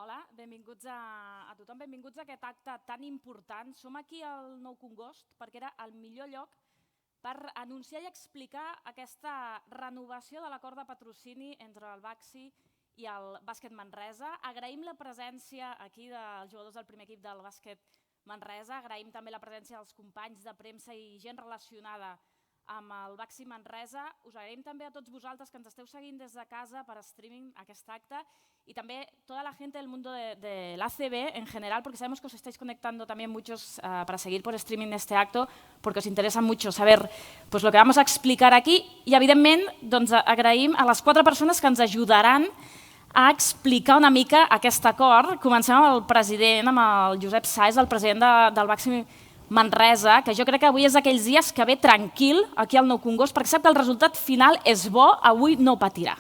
Hola, benvinguts a tothom, benvinguts a aquest acte tan important. Som aquí al Nou Congost perquè era el millor lloc per anunciar i explicar aquesta renovació de l'acord de patrocini entre el Baxi i el Bàsquet Manresa. Agraïm la presència aquí dels jugadors del primer equip del Bàsquet Manresa, agraïm també la presència dels companys de premsa i gent relacionada amb el Baxi Manresa. Us agraïm també a tots vosaltres que ens esteu seguint des de casa per streaming aquest acte y también toda la gente del mundo de la ACB en general, porque sabemos que os estáis conectando también muchos para seguir por streaming este acto, porque os interesa mucho saber pues, lo que vamos a explicar aquí i, evidentment, doncs, agraïm a les 4 persones que ens ajudaran a explicar una mica aquest acord. Comencem amb el president, amb el Josep Sáez, el president del Baxi Manresa, que jo crec que avui és d'aquells dies que ve tranquil aquí al Nou Congost, perquè sap que el resultat final és bo, avui no patirà.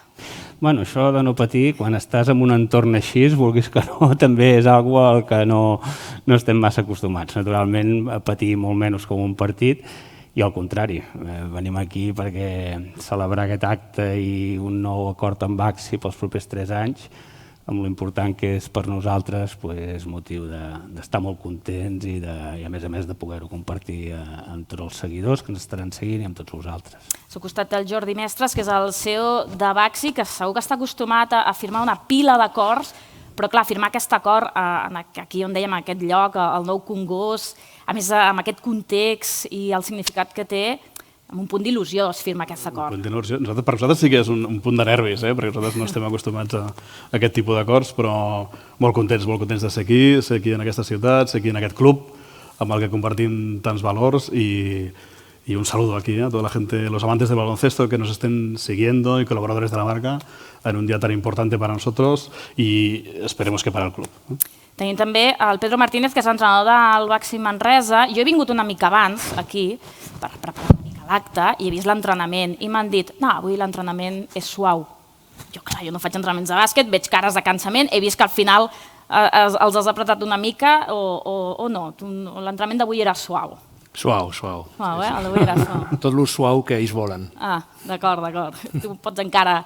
Bueno, això de no patir, quan estàs en un entorn així, vulguis que no, també és una cosa al que no estem massa acostumats. Naturalment, a patir molt menys com un partit i al contrari, venim aquí perquè celebrar aquest acte i un nou acord amb Baxi pels propers 3 anys, amb l'important que és per nosaltres, és motiu d'estar molt contents i a més de poder-ho compartir amb tots els seguidors que ens estaran seguint i amb tots vosaltres. Al costat del Jordi Mestres, que és el CEO de Baxi, que segur que està acostumat a firmar una pila d'acords, però clar, firmar aquest acord aquí on dèiem, aquest lloc, el Nou Congost, a més amb aquest context i el significat que té, amb un punt d'il·lusió es firma aquest acord. Per nosaltres sí que és un punt de nervis, perquè nosaltres no estem acostumats a aquest tipus d'acords, però molt contents de ser aquí en aquesta ciutat, ser aquí en aquest club, amb el que compartim tants valors y un saludo aquí a toda la gente, los amantes del baloncesto que nos estén siguiendo y colaboradores de la marca en un día tan importante para nosotros y esperemos que para el club. Tenim també el Pedro Martínez, que és l'entrenador del Baxi Manresa. Jo he vingut una mica abans aquí per preparar una mica l'acte i he vist l'entrenament i m'han dit no, avui l'entrenament és suau. Jo no faig entrenaments de bàsquet, veig cares de cansament, he vist que al final els has apretat una mica o no, l'entrenament d'avui era suau. Suau. Suau, el d'avui era suau. Tot lo suau que ells volen. Ah, d'acord. Tu pots encara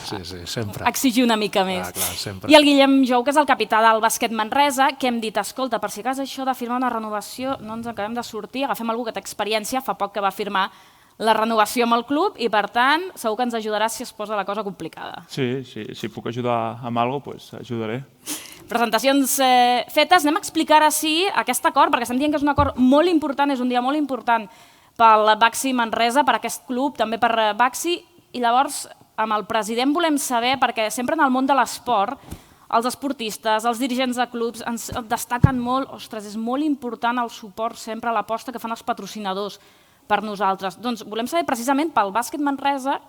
Sí, sempre. Exigir una mica més. Clar, sempre. I el Guillem Jou, que és el capità del Bàsquet Manresa, que hem dit, escolta, per si cas això de firmar una renovació no ens acabem de sortir, agafem algú que té experiència, fa poc que va firmar la renovació amb el club i, per tant, segur que ens ajudarà si es posa la cosa complicada. Sí, si puc ajudar amb alguna cosa, ajudaré. Presentacions fetes, anem a explicar ara sí aquest acord, perquè estem dient que és un acord molt important, és un dia molt important pel Baxi Manresa, per aquest club, també per Baxi, i llavors amb el president volem saber, perquè sempre en el món de l'esport, els esportistes, els dirigents de clubs ens destaquen molt, ostres, és molt important el suport sempre a l'aposta que fan els patrocinadors per nosaltres. Doncs volem saber precisament pel Bàsquet Manresa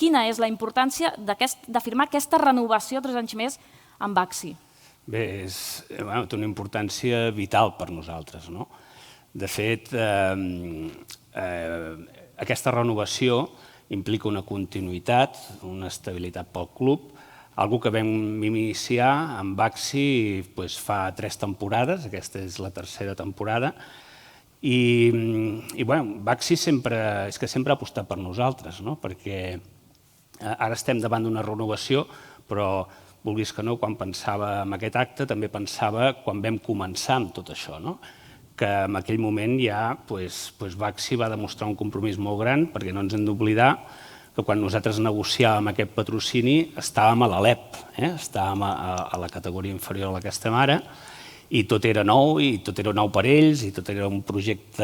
quina és la importància de firmar aquesta renovació 3 anys més amb Baxi. Bé, té una importància vital per nosaltres. De fet, aquesta renovació implica una continuïtat, una estabilitat pel club, algo que vam iniciar amb Baxi fa 3 temporades, aquesta és la 3ª temporada, i Baxi sempre ha apostat per nosaltres, perquè ara estem davant d'una renovació, però vulguis que no, quan pensava en aquest acte també pensava quan vam començar amb tot això, que en aquell moment ja Baxi va demostrar un compromís molt gran, perquè no ens hem d'oblidar que quan nosaltres negociàvem aquest patrocini estàvem a l'Alep, estàvem a la categoria inferior a la que estem ara, i tot era nou per ells, i tot era un projecte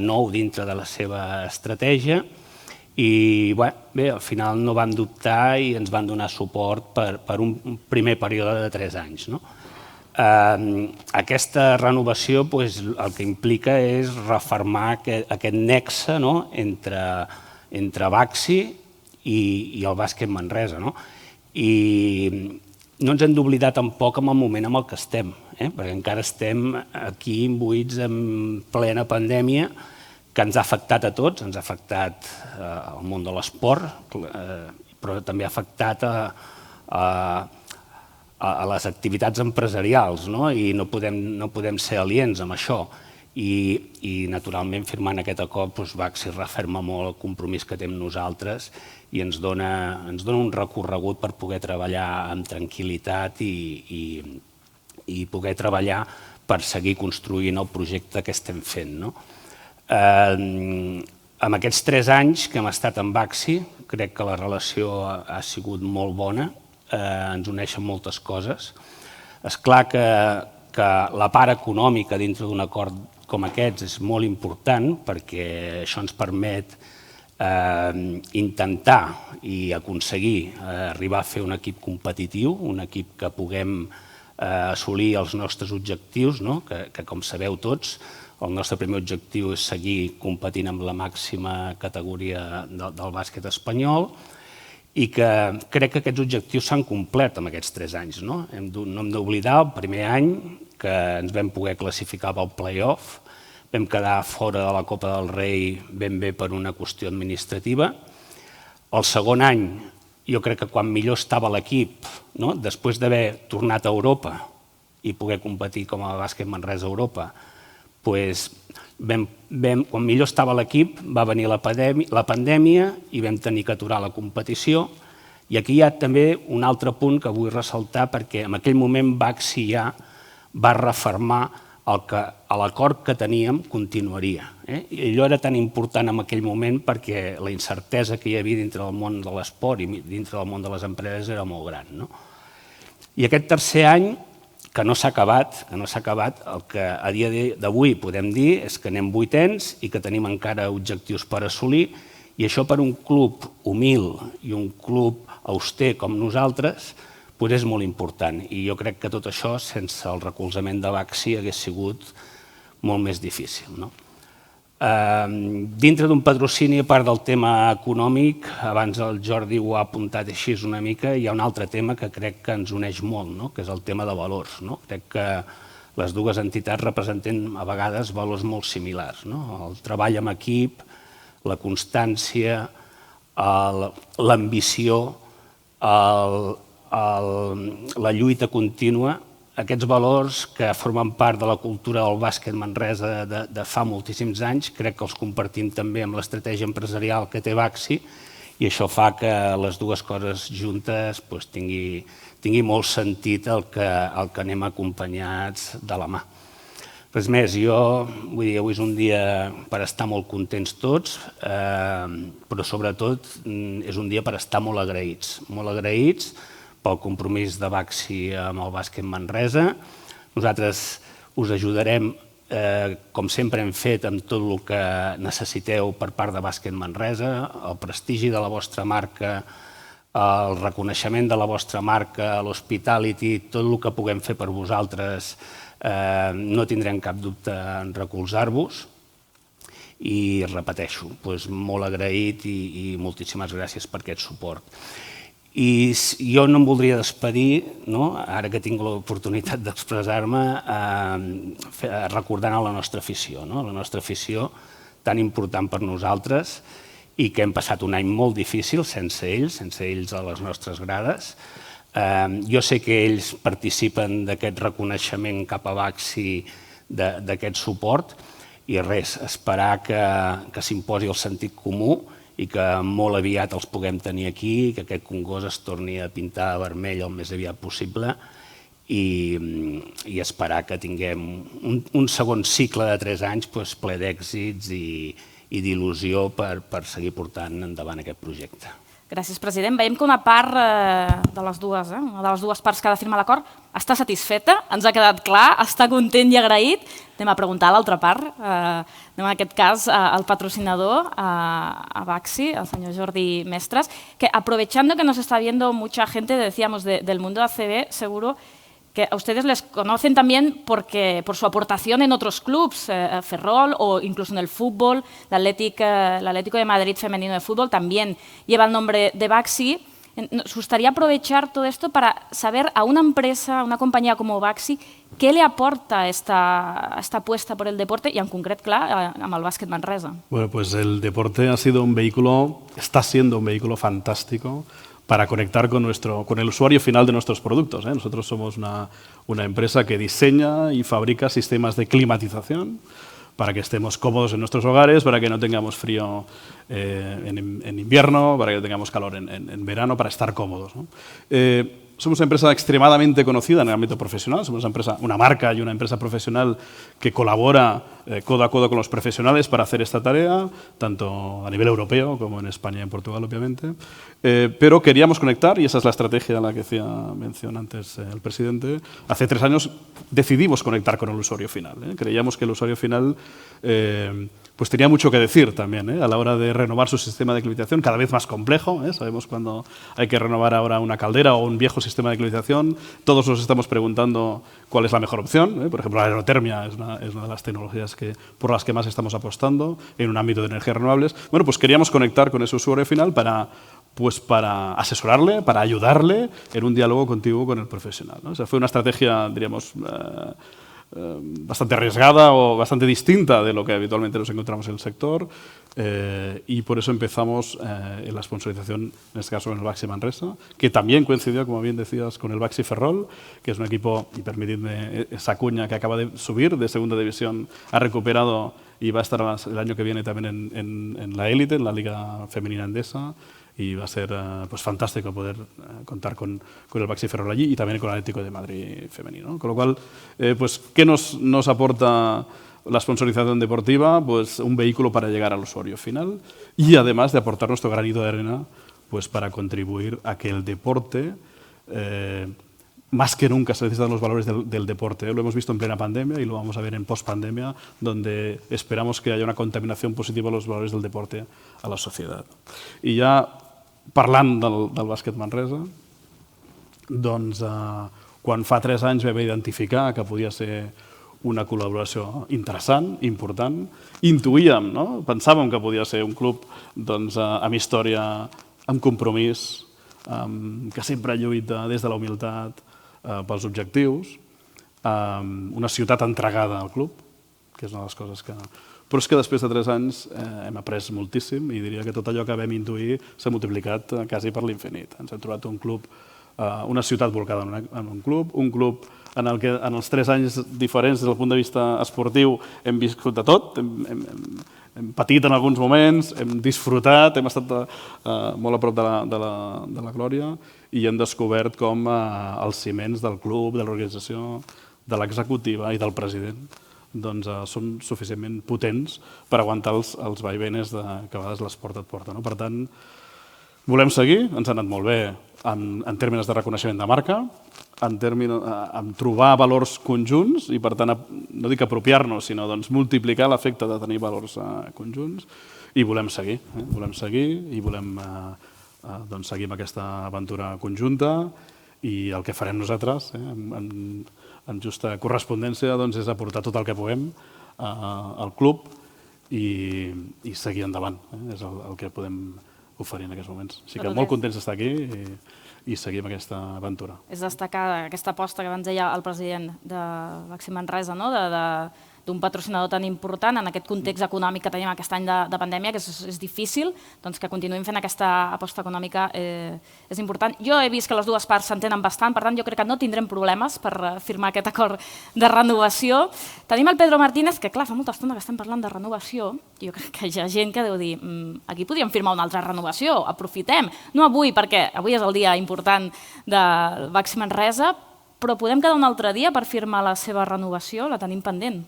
nou dintre de la seva estratègia, i bé, al final no van dubtar i ens van donar suport per un primer període de 3 anys. Aquesta renovació el que implica és refermar aquest nexe entre Baxi i el Bàsquet Manresa. I no ens hem d'oblidar tampoc en el moment en el que estem, perquè encara estem aquí imbuïts en plena pandèmia, que ens ha afectat a tots, ens ha afectat al món de l'esport, però també ha afectat a les activitats empresarials, i no podem ser aliens amb això. I naturalment, firmant aquest acord, Baxi referma molt el compromís que té amb nosaltres i ens dona un recorregut per poder treballar amb tranquil·litat i i poder treballar per seguir construint el projecte que estem fent. En aquests 3 anys que hem estat en Baxi, crec que la relació ha sigut molt bona, ens uneixen moltes coses. És clar que la part econòmica dintre d'un acord com aquests és molt important perquè això ens permet intentar i aconseguir arribar a fer un equip competitiu, un equip que puguem assolir els nostres objectius, que com sabeu tots, el nostre primer objectiu és seguir competint amb la màxima categoria del bàsquet espanyol i que crec que aquests objectius s'han complert en aquests 3 anys. No hem d'oblidar el primer any que ens vam poder classificar pel play-off, vam quedar fora de la Copa del Rei ben bé per una qüestió administrativa. El segon any, jo crec que quan millor estava l'equip, després d'haver tornat a Europa i poder competir com a bàsquet Manresa a Europa, quan millor estava l'equip va venir la pandèmia i vam tenir que aturar la competició. I aquí hi ha també un altre punt que vull ressaltar perquè en aquell moment Baxi ja va refermar que l'acord que teníem continuaria. I allò era tan important en aquell moment perquè la incertesa que hi havia dintre del món de l'esport i dintre del món de les empreses era molt gran. I aquest tercer any, que no s'ha acabat, el que a dia d'avui podem dir és que anem 8ens i que tenim encara objectius per assolir, i això per un club humil i un club auster com nosaltres és molt important. I jo crec que tot això, sense el recolzament de Baxi, hagués sigut molt més difícil. Dintre d'un patrocini, a part del tema econòmic, abans el Jordi ho ha apuntat així una mica, hi ha un altre tema que crec que ens uneix molt, que és el tema de valors. Crec que les dues entitats representen a vegades valors molt similars. El treball en equip, la constància, l'ambició, la lluita contínua, aquests valors que formen part de la cultura del bàsquet Manresa de fa moltíssims anys, crec que els compartim també amb l'estratègia empresarial que té Baxi i això fa que les dues coses juntes tingui molt sentit el que anem acompanyats de la mà. Res més, avui és un dia per estar molt contents tots, però sobretot és un dia per estar molt agraïts pel compromís de Baxi amb el bàsquet Manresa. Nosaltres us ajudarem, com sempre hem fet, amb tot el que necessiteu per part de Bàsquet Manresa, el prestigi de la vostra marca, el reconeixement de la vostra marca, l'hospitality, tot el que puguem fer per vosaltres, no tindrem cap dubte en recolzar-vos. I repeteixo, molt agraït i moltíssimes gràcies per aquest suport. I jo no em voldria despedir, ara que tinc l'oportunitat d'expressar-me, recordant la nostra afició, tan important per nosaltres i que hem passat un any molt difícil sense ells a les nostres grades. Jo sé que ells participen d'aquest reconeixement cap a Baxi, d'aquest suport, i res, esperar que s'imposi el sentit comú i que molt aviat els puguem tenir aquí, que aquest Congost es torni a pintar de vermell el més aviat possible i esperar que tinguem un segon cicle de 3 anys ple d'èxits i d'il·lusió per seguir portant endavant aquest projecte. Gràcies, president. Veiem que una part de les dues parts que ha de firmar l'acord està satisfeta, ens ha quedat clar, està content i agraït. Anem a preguntar a l'altra part, en aquest cas al patrocinador, a Baxi, al señor Jordi Mestres, que aprovechando que nos está viendo mucha gente, decíamos, del mundo de ACB, seguro que a ustedes les conocen también por su aportación en otros clubs, Ferrol o incluso en el fútbol, el Atlético de Madrid femenino de fútbol también lleva el nombre de Baxi. Nos gustaría aprovechar todo esto para saber a una empresa, a una compañía como Baxi, qué le aporta esta apuesta por el deporte y en concret, clar, amb el bàsquet Manresa. Bueno, pues el deporte está siendo un vehículo fantástico para conectar con el usuario final de nuestros productos. Nosotros somos una empresa que diseña y fabrica sistemas de climatización para que estemos cómodos en nuestros hogares, para que no tengamos frío en invierno, para que tengamos calor en verano, para estar cómodos. somos una empresa extremadamente conocida en el ámbito profesional, somos una marca y una empresa profesional que colabora codo a codo con los profesionales para hacer esta tarea, tanto a nivel europeo como en España y en Portugal, obviamente. Pero queríamos conectar, y esa es la estrategia a la que hacía mención antes el presidente. Hace 3 años decidimos conectar con el usuario final. Creíamos que el usuario final pues tenía mucho que decir también a la hora de renovar su sistema de climatización, cada vez más complejo. Sabemos cuando hay que renovar ahora una caldera o un viejo sistema de climatización, todos nos estamos preguntando cuál es la mejor opción. Por ejemplo, la aerotermia es una de las tecnologías por las que más estamos apostando en un ámbito de energías renovables. Bueno, pues queríamos conectar con ese usuario final para asesorarle, para ayudarle en un diálogo continuo con el profesional. O sea, fue una estrategia, diríamos, bastante arriesgada o bastante distinta de lo que habitualmente nos encontramos en el sector, y por eso empezamos en la sponsorización, en este caso en el Baxi Manresa, que también coincidió, como bien decías, con el Baxi Ferrol, que es un equipo, y permitidme esa cuña, que acaba de subir de segunda división, ha recuperado y va a estar el año que viene también en la élite, en la Liga Femenina Endesa, y va a ser pues fantástico poder contar con el Baxi Ferrol allí y también con el Atlético de Madrid femenino, ¿no? Con lo cual, pues, ¿qué nos aporta la sponsorización deportiva? Pues un vehículo para llegar al usuario final y además de aportar nuestro granito de arena pues para contribuir a que el deporte, más que nunca se necesitan los valores del deporte. Lo hemos visto en plena pandemia y lo vamos a ver en post-pandemia, donde esperamos que haya una contaminación positiva de los valores del deporte a la societat. I ja, parlant del bàsquet Manresa, doncs, quan fa 3 anys vam identificar que podia ser una col·laboració interessant, important, intuïem, no? Pensàvem que podia ser un club doncs, amb història, amb compromís, que sempre lluita des de la humilitat pels objectius, una ciutat entregada al club, que és una de les coses que... Però és que després de 3 anys hem après moltíssim i diria que tot allò que vam intuir s'ha multiplicat quasi per l'infinit. Ens hem trobat un club, una ciutat volcada en un club en el que en els 3 anys diferents des del punt de vista esportiu hem viscut de tot, hem patit en alguns moments, hem disfrutat, hem estat molt a prop de la glòria i hem descobert com els ciments del club, de l'organització, de l'executiva i del president doncs, són suficientment potents per aguantar els vaivenes que a vegades l'esport et porta. Per tant, volem seguir, ens ha anat molt bé en termes de reconeixement de marca, en trobar valors conjunts i, per tant, no dic apropiar-nos, sinó multiplicar l'efecte de tenir valors conjunts i volem seguir i volem seguir amb aquesta aventura conjunta i el que farem nosaltres en justa correspondència és aportar tot el que puguem al club i seguir endavant. És el que podem oferir en aquests moments. Així que molt contents d'estar aquí i seguir amb aquesta aventura. És destacar aquesta aposta que abans deia el president de Baxi Manresa, d'un patrocinador tan important en aquest context econòmic que tenim aquest any de pandèmia, que és difícil, doncs que continuïm fent aquesta aposta econòmica és important. Jo he vist que les dues parts s'entenen bastant, per tant jo crec que no tindrem problemes per firmar aquest acord de renovació. Tenim el Pedro Martínez, que clar, fa molta estona que estem parlant de renovació, jo crec que hi ha gent que deu dir aquí podríem firmar una altra renovació, aprofitem. No avui, perquè avui és el dia important del Baxi Manresa, però podem quedar un altre dia per firmar la seva renovació, la tenim pendent.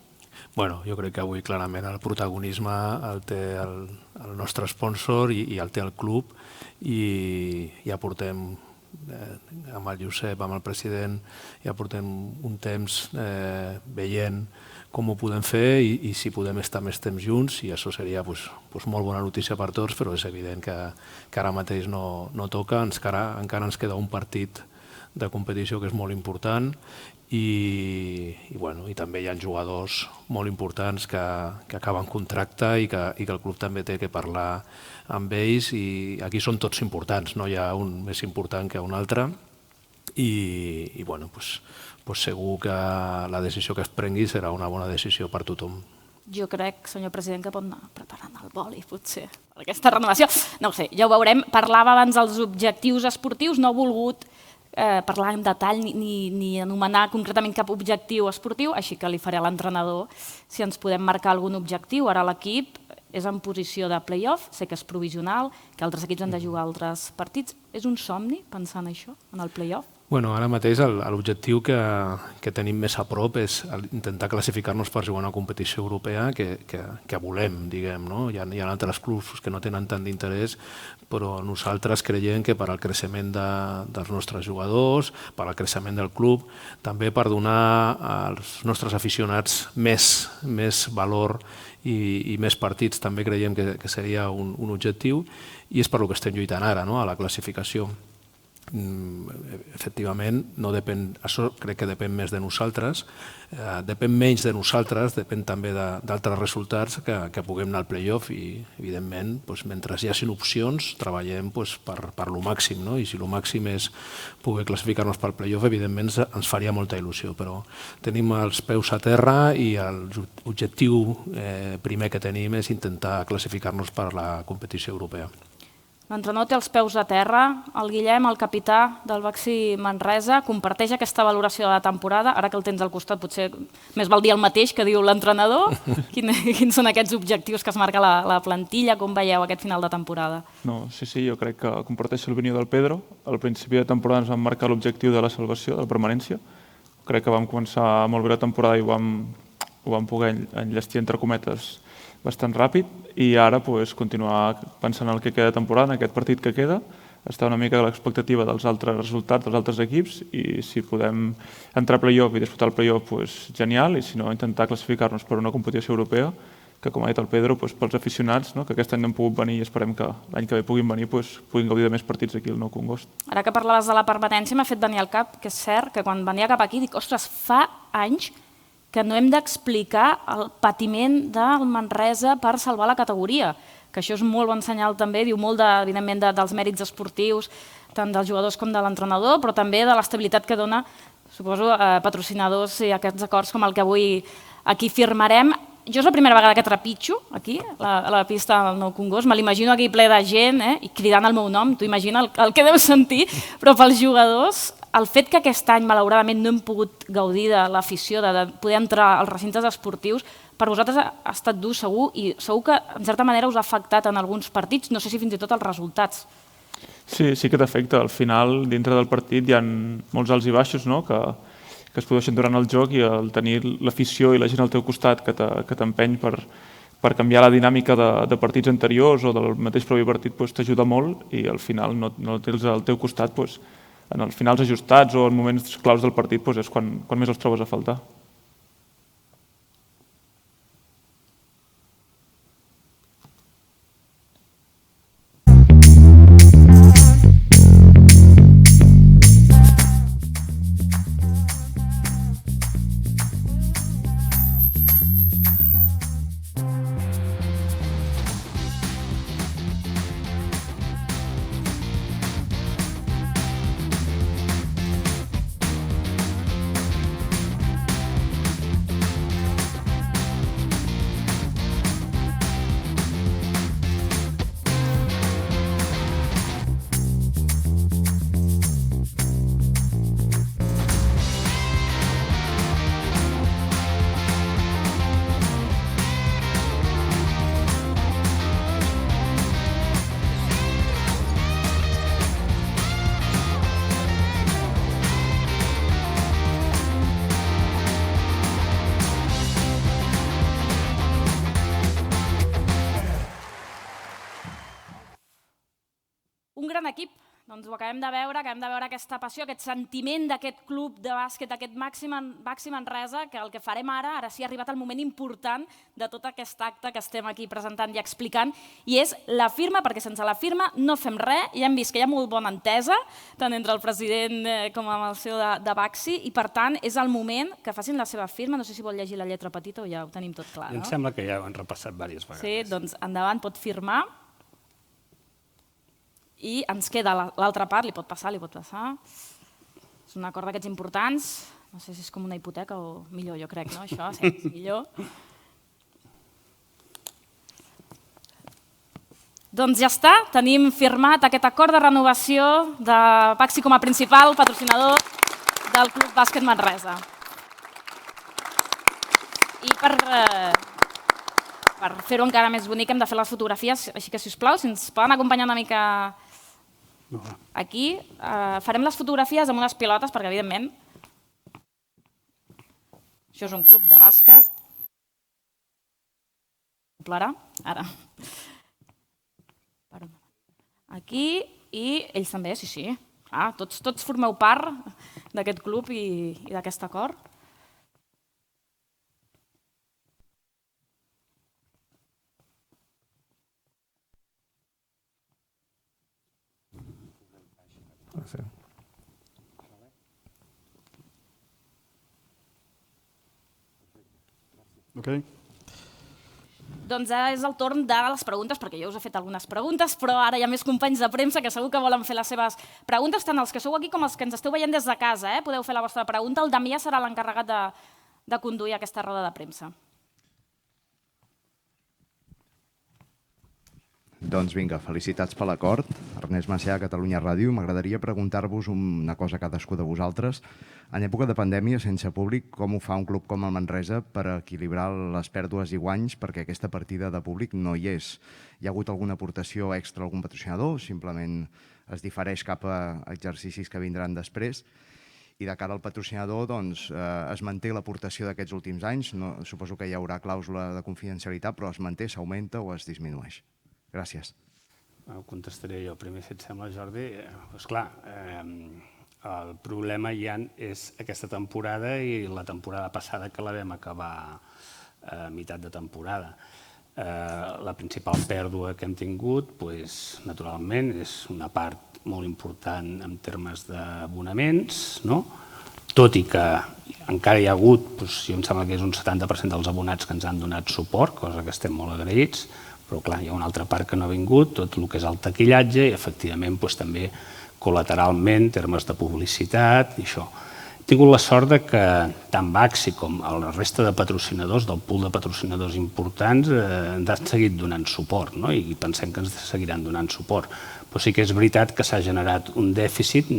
Bueno, jo crec que avui clarament el protagonisme el té el nostre sponsor i el té el club i ja portem amb el Josep, amb el president, ja portem un temps veient com ho podem fer i si podem estar més temps junts i això seria molt bona notícia per tots, però és evident que ara mateix no toca, encara ens queda un partit de competició que és molt important i també hi ha jugadors molt importants que acaben contracte i que el club també té que parlar amb ells i aquí són tots importants, no hi ha un més important que un altre i segur que la decisió que es prengui serà una bona decisió per tothom. Jo crec, senyor president, que pot anar preparant el boli, potser, per aquesta renovació. No ho sé, ja ho veurem. Parlava abans dels objectius esportius, no ha volgut parlar en detall ni anomenar concretament cap objectiu esportiu, així que li faré a l'entrenador si ens podem marcar algun objectiu. Ara l'equip és en posició de play-off, sé que és provisional, que altres equips han de jugar altres partits. És un somni pensar en això, en el play-off? Bueno, ara mateix l'objectiu que tenim més a prop és intentar classificar-nos per jugar a una competició europea que volem, diguem. No? Hi ha altres clubs que no tenen tant d'interès, però nosaltres creiem que per al creixement dels nostres jugadors, per al creixement del club, també per donar als nostres aficionats més valor i més partits, també creiem que seria un objectiu, i és per lo que estem lluitant ara, no? A la classificació. Efectivament, no depèn, això crec que depèn més de nosaltres, depèn menys de nosaltres, depèn també d'altres resultats que puguem anar al play-off i, evidentment, mentre hi hagi opcions, treballem per lo màxim, i si lo màxim és poder classificar-nos pel play-off, evidentment ens faria molta il·lusió, però tenim els peus a terra i l'objectiu primer que tenim és intentar classificar-nos per la competició europea. L'entrenador té els peus a terra. El Guillem, el capità del Baxi Manresa, comparteix aquesta valoració de la temporada. Ara que el tens al costat, potser més val dir el mateix que diu l'entrenador. Quins són aquests objectius que es marca la plantilla? Com veieu aquest final de temporada? No, sí, jo crec que comparteixo l'opinió del Pedro. Al principi de temporada ens vam marcar l'objectiu de la salvació, de la permanència. Crec que vam començar molt bé la temporada i ho vam poder enllestir, entre cometes, bastant ràpid, i ara continuar pensant en el que queda de temporada, en aquest partit que queda, estar una mica a l'expectativa dels altres resultats dels altres equips, i si podem entrar a play-off i disputar el play-off, genial, i si no, intentar classificar-nos per una competició europea, que com ha dit el Pedro, pels aficionats, que aquest any no han pogut venir i esperem que l'any que ve puguin venir, puguin gaudir de més partits aquí al Nou Congost. Ara que parlaves de la permanència, m'ha fet venir al cap que és cert que quan venia cap aquí dic, ostres, fa anys que no hem d'explicar el patiment del Manresa per salvar la categoria, que això és molt bon senyal també, diu molt, evidentment, dels mèrits esportius, tant dels jugadors com de l'entrenador, però també de l'estabilitat que dona, suposo, patrocinadors i aquests acords com el que avui aquí firmarem. Jo és la primera vegada que trepitjo aquí, a la pista del Nou Congost, me l'imagino aquí ple de gent i cridant el meu nom, tu imagina el que deus sentir, però pels jugadors, el fet que aquest any, malauradament, no hem pogut gaudir de l'afició, de poder entrar als recintes esportius, per vosaltres ha estat dur, segur, i segur que, en certa manera, us ha afectat en alguns partits, no sé si fins i tot els resultats. Sí que t'afecta. Al final, dintre del partit, hi ha molts alts i baixos que es produeixen durant el joc, i el tenir l'afició i la gent al teu costat que t'empeny per canviar la dinàmica de partits anteriors o del mateix propi partit t'ajuda molt, i al final no tens al teu costat en els finals ajustats o en moments claus del partit és quan més els trobes a faltar. Un gran equip, doncs ho acabem de veure aquesta passió, aquest sentiment d'aquest club de bàsquet, aquest Baxi Manresa, que el que farem ara sí ha arribat el moment important de tot aquest acte que estem aquí presentant i explicant, i és la firma, perquè sense la firma no fem res, i hem vist que hi ha molt bona entesa, tant entre el president com amb el CEO de Baxi, i per tant és el moment que facin la seva firma. No sé si vol llegir la lletra petita o ja ho tenim tot clar, no? Em sembla que ja ho han repassat diverses vegades. Sí, doncs endavant, pot firmar. I ens queda l'altra part, li pot passar. És un acord d'aquests importants, no sé si és com una hipoteca o millor, jo crec, no? Això, sí, és millor. Doncs ja està, tenim firmat aquest acord de renovació de Baxi com a principal patrocinador del Club Bàsquet Manresa. I per fer-ho encara més bonic hem de fer les fotografies, així que, sisplau, si ens poden acompanyar una mica Aquí farem les fotografies amb unes pilotes perquè, evidentment, això és un club de bàsquet. Ara. Aquí, i ells també, sí. Tots formeu part d'aquest club i d'aquest acord. Ok. Doncs ara és el torn de les preguntes, perquè jo us he fet algunes preguntes, però ara hi ha més companys de premsa que segur que volen fer les seves preguntes, tant els que sou aquí com els que ens esteu veient des de casa. Podeu fer la vostra pregunta. El Damià serà l'encarregat de conduir aquesta roda de premsa. Doncs vinga, felicitats per l'acord. Ernest Macià, Catalunya Ràdio. M'agradaria preguntar-vos una cosa a cadascú de vosaltres. En època de pandèmia, sense públic, com ho fa un club com el Manresa per equilibrar les pèrdues i guanys perquè aquesta partida de públic no hi és? Hi ha hagut alguna aportació extra a algun patrocinador? Simplement es difereix cap a exercicis que vindran després? I de cara al patrocinador, doncs, es manté l'aportació d'aquests últims anys? Suposo que hi haurà clàusula de confidencialitat, però es manté, s'augmenta o es disminueix? Gràcies. Ho contestaré jo primer, si et sembla, Jordi. Esclar, el problema ja és aquesta temporada i la temporada passada que la vam acabar a meitat de temporada. La principal pèrdua que hem tingut, naturalment, és una part molt important en termes d'abonaments, tot i que encara hi ha hagut, jo em sembla que és un 70% dels abonats que ens han donat suport, cosa que estem molt agraïts, però clar, hi ha una altra part que no ha vingut, tot el que és el taquillatge i efectivament també col·lateralment, en termes de publicitat i això. He tingut la sort que tant Baxi com la resta de patrocinadors, del pool de patrocinadors importants, ens han seguit donant suport i pensem que ens seguiran donant suport. Però sí que és veritat que s'ha generat un dèficit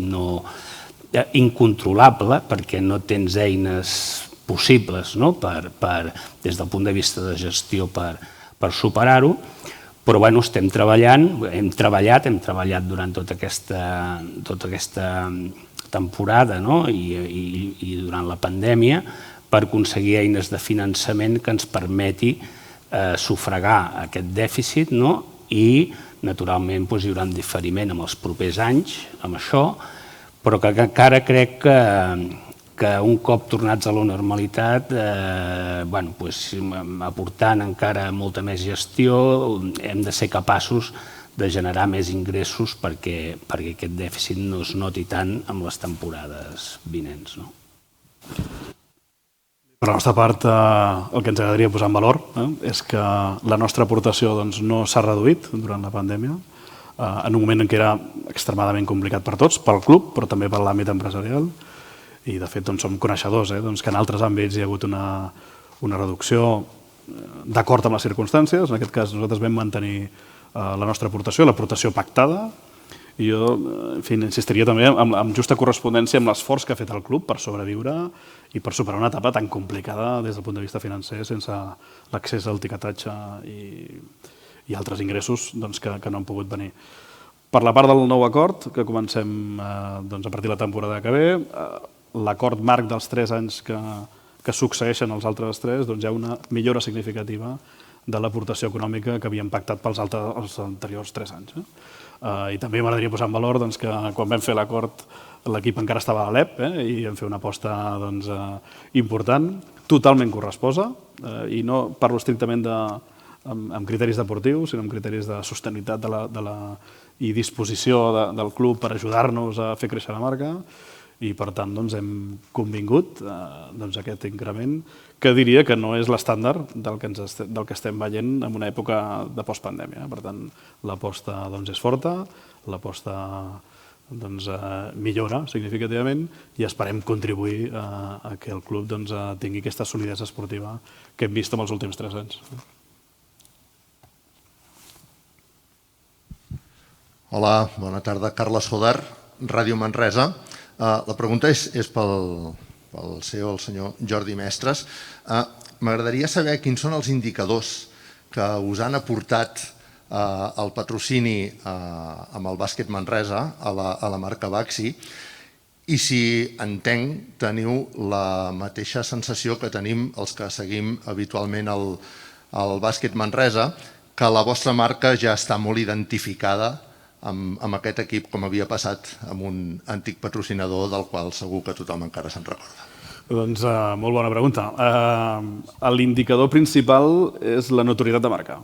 incontrolable perquè no tens eines possibles des del punt de vista de gestió per superar-ho, però estem treballant, hem treballat durant tota aquesta temporada i durant la pandèmia per aconseguir eines de finançament que ens permeti sufragar aquest dèficit i, naturalment, hi haurà un diferiment en els propers anys amb això, però que encara crec que un cop tornats a la normalitat, aportant encara molta més gestió, hem de ser capaços de generar més ingressos perquè aquest dèficit no es noti tant en les temporades vinents. Per la nostra part, el que ens agradaria posar en valor és que la nostra aportació no s'ha reduït durant la pandèmia, en un moment en què era extremadament complicat per tots, pel club, però també per l'àmbit empresarial. I, de fet, som coneixedors que en altres àmbits hi ha hagut una reducció d'acord amb les circumstàncies. En aquest cas, nosaltres vam mantenir la nostra aportació, l'aportació pactada, i jo insistiria també amb justa correspondència amb l'esforç que ha fet el club per sobreviure i per superar una etapa tan complicada des del punt de vista financer sense l'accés al tiquetatge i altres ingressos que no han pogut venir. Per la part del nou acord, que comencem a partir de la temporada que ve, l'acord marc dels 3 anys que succeeixen els altres 3, hi ha una millora significativa de l'aportació econòmica que havíem pactat pels anteriors 3 anys. I també m'agradaria posar en valor que quan vam fer l'acord l'equip encara estava a l'EP i vam fer una aposta important, totalment corresposa, i no parlo estrictament amb criteris deportius, sinó amb criteris de sostenibilitat i disposició del club per ajudar-nos a fer créixer la marca. I, per tant, hem convingut aquest increment, que diria que no és l'estàndard del que estem veient en una època de postpandèmia. Per tant, l'aposta és forta, l'aposta millora significativament i esperem contribuir a que el club tingui aquesta solidesa esportiva que hem vist en els últims 3 anys. Hola, bona tarda. Carles Soler, Ràdio Manresa. La pregunta és pel CEO, el senyor Jordi Mestres. M'agradaria saber quins són els indicadors que us han aportat el patrocini amb el bàsquet Manresa a la marca Baxi, i si entenc teniu la mateixa sensació que tenim els que seguim habitualment el bàsquet Manresa, que la vostra marca ja està molt identificada amb aquest equip, com havia passat amb un antic patrocinador del qual segur que tothom encara se'n recorda. Doncs molt bona pregunta. L'indicador principal és la notorietat de marca.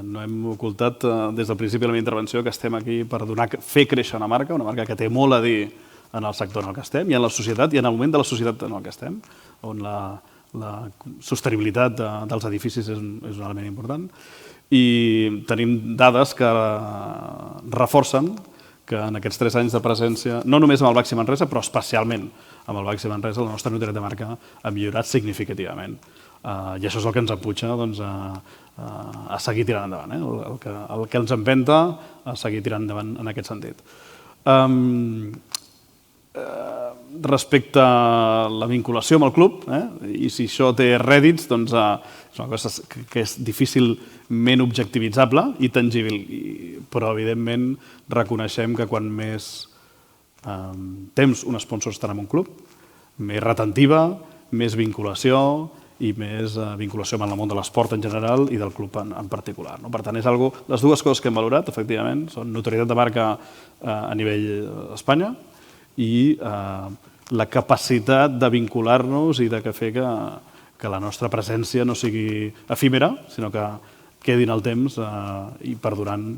No hem ocultat des del principi de la meva intervenció que estem aquí per fer créixer una marca que té molt a dir en el sector en el que estem i en la societat i en el moment de la societat en el que estem, on la sostenibilitat dels edificis és un element important. I tenim dades que reforcen que en aquests 3 anys de presència, no només amb el Baxi Manresa, però especialment amb el Baxi Manresa, la nostra notorietat de marca ha millorat significativament. I això és el que ens empuja a seguir tirant endavant, el que ens empenta a seguir tirant endavant en aquest sentit. Respecte a la vinculació amb el club, i si això té rèdits, doncs és una cosa que és difícilment objectivitzable i tangible, però evidentment reconeixem que quan més temps un sponsor estarà en un club, més retentiva, més vinculació i més vinculació amb el món de l'esport en general i del club en particular. Per tant, les dues coses que hem valorat, efectivament, són notorietat de marca a nivell d'Espanya i la capacitat de vincular-nos i de fer que la nostra presència no sigui efímera, sinó que quedi en el temps i perdurant,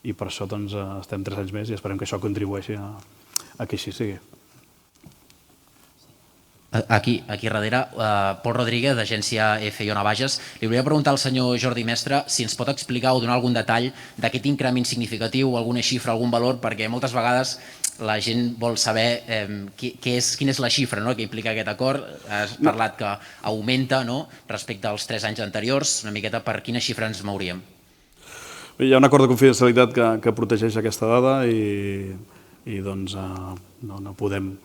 i per això estem 3 anys més i esperem que això contribueixi a que així sigui. Aquí darrere, Pol Rodríguez, d'agència F. Navages. Li volia preguntar al senyor Jordi Mestre si ens pot explicar o donar algun detall d'aquest increment significatiu, alguna xifra, algun valor, perquè moltes vegades la gent vol saber quina és la xifra que implica aquest acord. Has parlat que augmenta respecte als 3 anys anteriors, una miqueta per quina xifra ens mouríem. Hi ha un acord de confidencialitat que protegeix aquesta dada i doncs no podem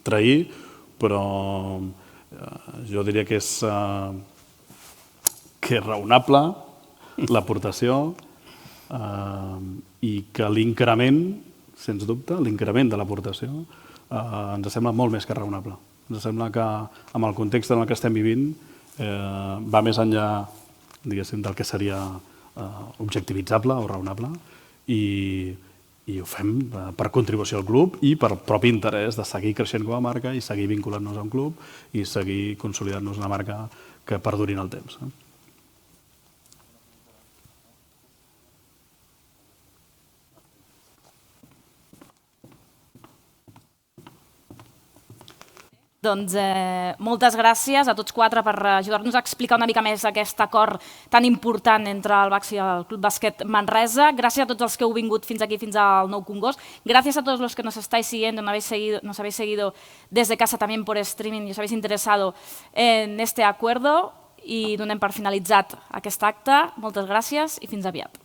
trair, però jo diria que és raonable l'aportació i que l'increment, sens dubte, l'increment de l'aportació ens sembla molt més que raonable. Ens sembla que amb el context en el que estem vivint va més enllà, diguéssim, del que seria objectivitzable o raonable i ho fem per contribució al club i per propi interès de seguir creixent com a marca i seguir vinculant-nos a un club i seguir consolidant-nos una marca que perduri en el temps. Doncs moltes gràcies a tots 4 per ajudar-nos a explicar una mica més aquest acord tan important entre el Baxi i el Club Básquet Manresa. Gràcies a tots els que heu vingut fins aquí, fins al Nou Congost. Gracias a todos los que nos estáis siguiendo, nos habéis seguido desde casa también por streaming y os habéis interesado en este acuerdo. I donem per finalitzat aquest acte. Moltes gràcies i fins aviat.